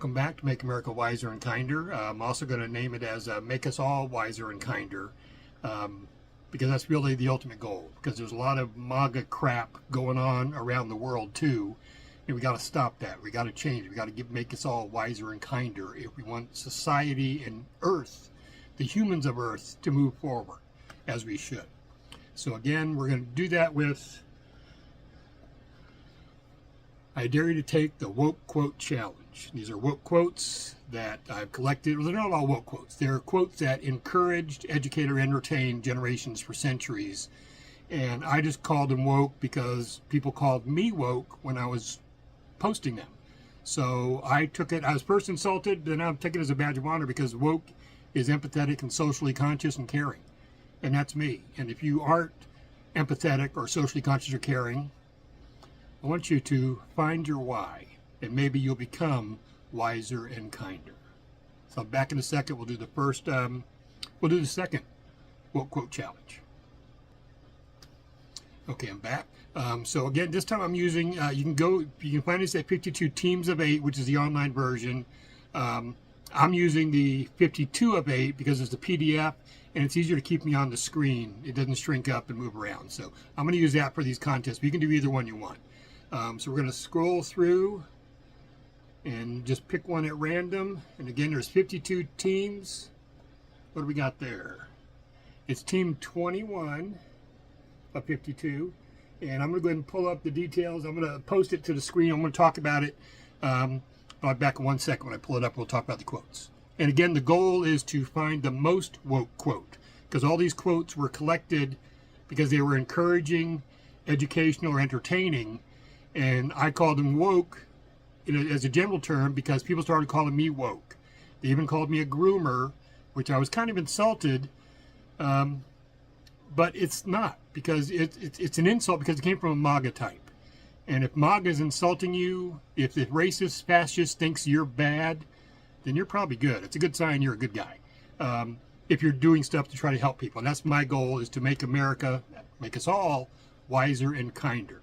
welcome back to Make America Wiser and Kinder. I'm also going to name it as Make Us All Wiser and Kinder, because that's really the ultimate goal, because there's a lot of MAGA crap going on around the world too, and we got to stop that. We got to change. We got to make us all wiser and kinder if we want society and Earth, the humans of Earth, to move forward as we should. So again, we're going to do that with I dare you to take the woke quote challenge. These are woke quotes that I've collected. Well, they're not all woke quotes. They're quotes that encouraged, educated, or entertained generations for centuries. And I just called them woke because people called me woke when I was posting them. So I took it, I was first insulted, then I'm taking it as a badge of honor, because woke is empathetic and socially conscious and caring. And that's me. And if you aren't empathetic or socially conscious or caring, I want you to find your why, and maybe you'll become wiser and kinder. So back in a second, we'll do the second woke quote challenge. Okay, I'm back. So again, this time I'm using, you can find this at 52 Teams of 8, which is the online version. I'm using the 52 of 8 because it's a PDF, and it's easier to keep me on the screen. It doesn't shrink up and move around. So I'm going to use that for these contests, but you can do either one you want. So we're going to scroll through and just pick one at random. And again, there's 52 teams. What do we got there? It's team 21 of 52. And I'm going to go ahead and pull up the details. I'm going to post it to the screen. I'm going to talk about it. I'll be back in 1 second. When I pull it up, we'll talk about the quotes. And again, the goal is to find the most woke quote, because all these quotes were collected because they were encouraging, educational, or entertaining. And I called them woke as a general term because people started calling me woke. They even called me a groomer, which I was kind of insulted, but it's not, because it's an insult because it came from a MAGA type. And if MAGA is insulting you, if the racist, fascist thinks you're bad, then you're probably good. It's a good sign you're a good guy. If you're doing stuff to try to help people. And that's my goal, is to make America, make us all wiser and kinder.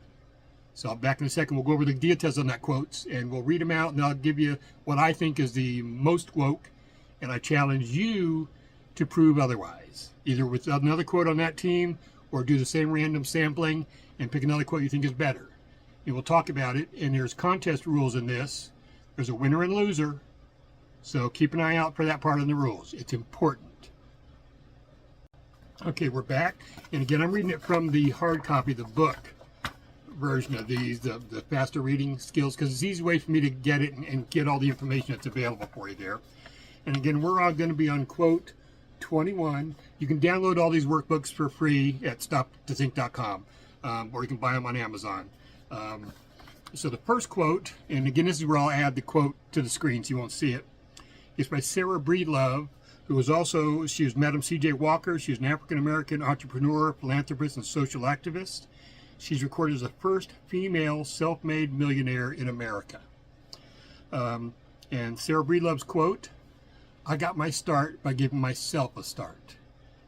So I'll be back in a second. We'll go over the details on that quotes, and we'll read them out, and I'll give you what I think is the most woke, and I challenge you to prove otherwise, either with another quote on that team, or do the same random sampling and pick another quote you think is better. And we'll talk about it, and there's contest rules in this. There's a winner and loser, so keep an eye out for that part of the rules. It's important. Okay, we're back, and again, I'm reading it from the hard copy, the book version of these, the faster reading skills, because it's an easy way for me to get it and get all the information that's available for you there. And again, we're all going to be on quote 21. You can download all these workbooks for free at stoptothink.com, or you can buy them on Amazon. So the first quote, and again, this is where I'll add the quote to the screen so you won't see it, is by Sarah Breedlove, who was also, she was Madam C.J. Walker. She was an African-American entrepreneur, philanthropist, and social activist. She's recorded as the first female self-made millionaire in America. And Sarah Breedlove's quote, "I got my start by giving myself a start."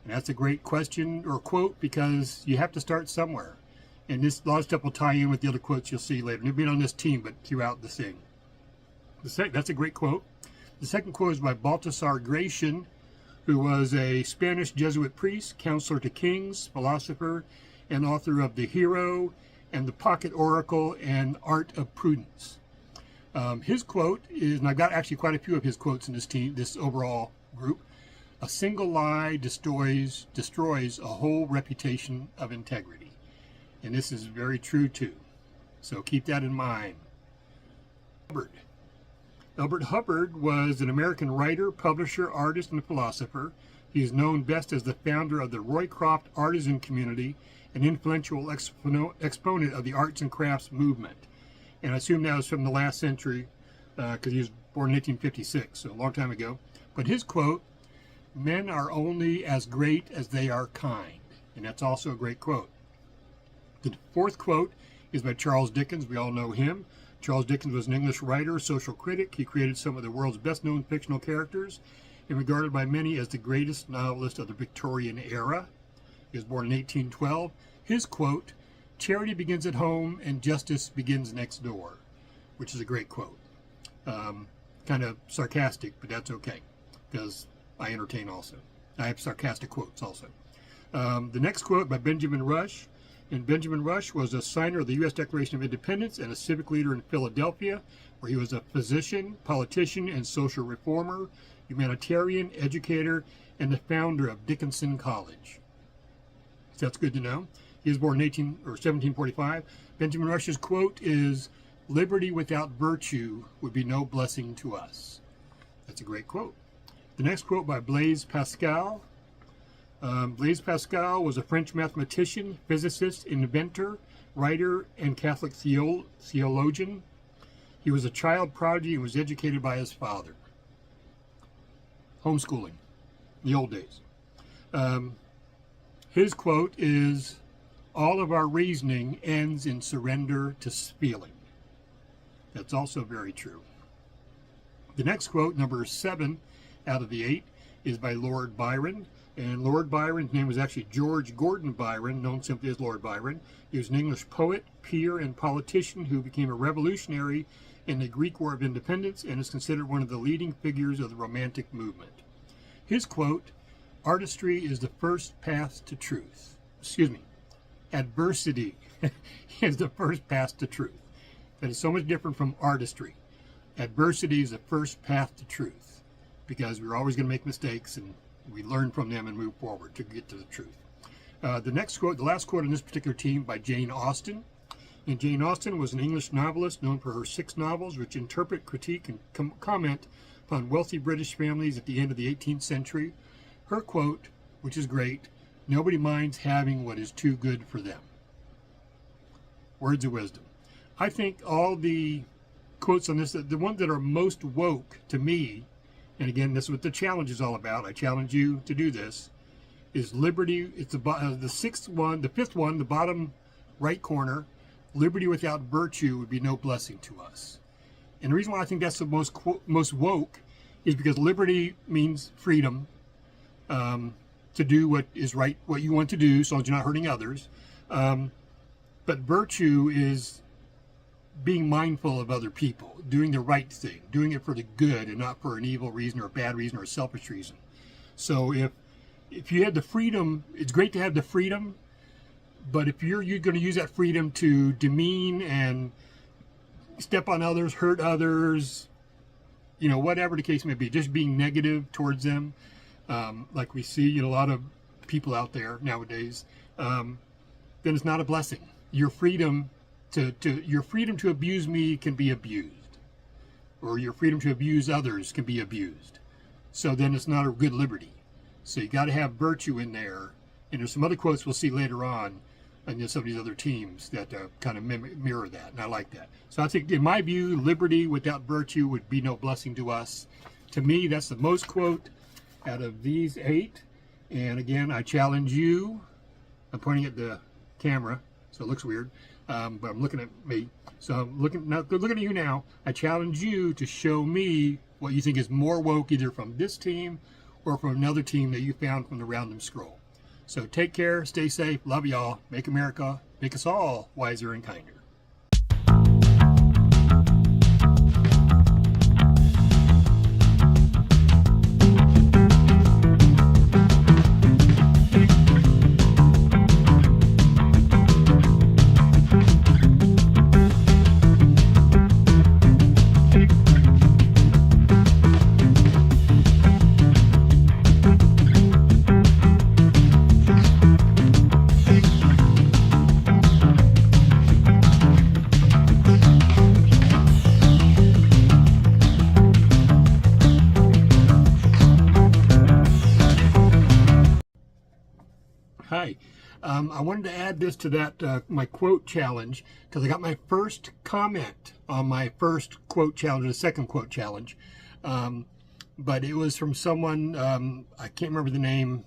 And that's a great question or quote, because you have to start somewhere. And this, a lot of stuff will tie in with the other quotes you'll see later. They've been on this team, but throughout the thing. That's a great quote. The second quote is by Baltasar Gracian, who was a Spanish Jesuit priest, counselor to kings, philosopher, and author of The Hero and The Pocket Oracle and Art of Prudence. His quote is, and I've got actually quite a few of his quotes in this overall group, "A single lie destroys a whole reputation of integrity." And this is very true too. So keep that in mind. Elbert Hubbard was an American writer, publisher, artist, and philosopher. He is known best as the founder of the Roycroft artisan community, an influential exponent of the arts and crafts movement. And I assume that was from the last century, because he was born in 1856, so a long time ago. But his quote, "Men are only as great as they are kind." And that's also a great quote. The fourth quote is by Charles Dickens. We all know him. Charles Dickens was an English writer, social critic. He created some of the world's best-known fictional characters and regarded by many as the greatest novelist of the Victorian era. He was born in 1812. His quote, "Charity begins at home and justice begins next door," which is a great quote. kind of sarcastic, but that's okay because I entertain also. I have sarcastic quotes also. The next quote by Benjamin Rush. And Benjamin Rush was a signer of the U.S. Declaration of Independence and a civic leader in Philadelphia, where he was a physician, politician, and social reformer, humanitarian, educator, and the founder of Dickinson College. So that's good to know. He was born in 1745. Benjamin Rush's quote is, "Liberty without virtue would be no blessing to us." That's a great quote. The next quote by Blaise Pascal. Blaise Pascal was a French mathematician, physicist, inventor, writer, and Catholic theologian. He was a child prodigy and was educated by his father. Homeschooling, in the old days. His quote is, "All of our reasoning ends in surrender to feeling." That's also very true. The next quote, number 7 out of the 8, is by Lord Byron. And Lord Byron's name was actually George Gordon Byron, known simply as Lord Byron. He was an English poet, peer, and politician who became a revolutionary in the Greek War of Independence and is considered one of the leading figures of the Romantic movement. His quote, "Artistry is the first path to truth." Excuse me. Adversity is the first path to truth. That is so much different from artistry. Adversity is the first path to truth because we're always going to make mistakes and we learn from them and move forward to get to the truth. The next quote, the last quote on this particular team, by Jane Austen. And Jane Austen was an English novelist known for her 6 novels which interpret, critique, and comment upon wealthy British families at the end of the 18th century. Her quote, which is great, "Nobody minds having what is too good for them." Words of wisdom. I think all the quotes on this, the ones that are most woke to me, and again, this is what the challenge is all about. I challenge you to do this. Is liberty? It's the 6th one, the 5th one, the bottom right corner. Liberty without virtue would be no blessing to us. And the reason why I think that's the most woke is because liberty means freedom to do what is right, what you want to do, as long as you're not hurting others. But virtue is being mindful of other people, doing the right thing, doing it for the good and not for an evil reason or a bad reason or a selfish reason. So if you had the freedom, it's great to have the freedom, but if you're going to use that freedom to demean and step on others, hurt others, you know, whatever the case may be, just being negative towards them, like we see in a lot of people out there nowadays, then it's not a blessing. Your freedom to abuse me can be abused, or your freedom to abuse others can be abused. So then it's not a good liberty. So you got to have virtue in there. And there's some other quotes we'll see later on in some of these other teams that kind of mirror that, and I like that. So I think, in my view, liberty without virtue would be no blessing to us. To me, that's the most quote out of these 8. And again, I challenge you. I'm pointing at the camera, so it looks weird. But I'm looking at me. So I'm looking at you now. I challenge you to show me what you think is more woke, either from this team or from another team that you found from the random scroll. So take care, stay safe, love y'all, make America, make us all wiser and kinder. Hi. I wanted to add this to that my quote challenge, because I got my first comment on my first quote challenge, the second quote challenge. But it was from someone, I can't remember the name,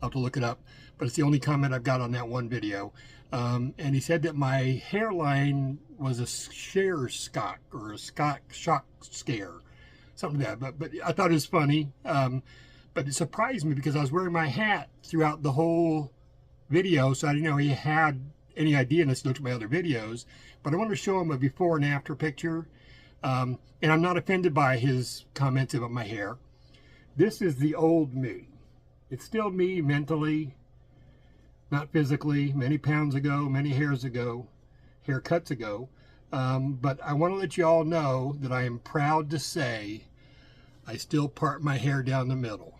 I'll have to look it up, but it's the only comment I've got on that one video. And he said that my hairline was a share shock or a shock scare, something like that. But I thought it was funny. But it surprised me because I was wearing my hat throughout the whole video, so I didn't know he had any idea unless he looked at my other videos. But I wanted to show him a before and after picture. And I'm not offended by his comments about my hair. This is the old me. It's still me mentally, not physically, many pounds ago, many haircuts ago. But I want to let you all know that I am proud to say I still part my hair down the middle.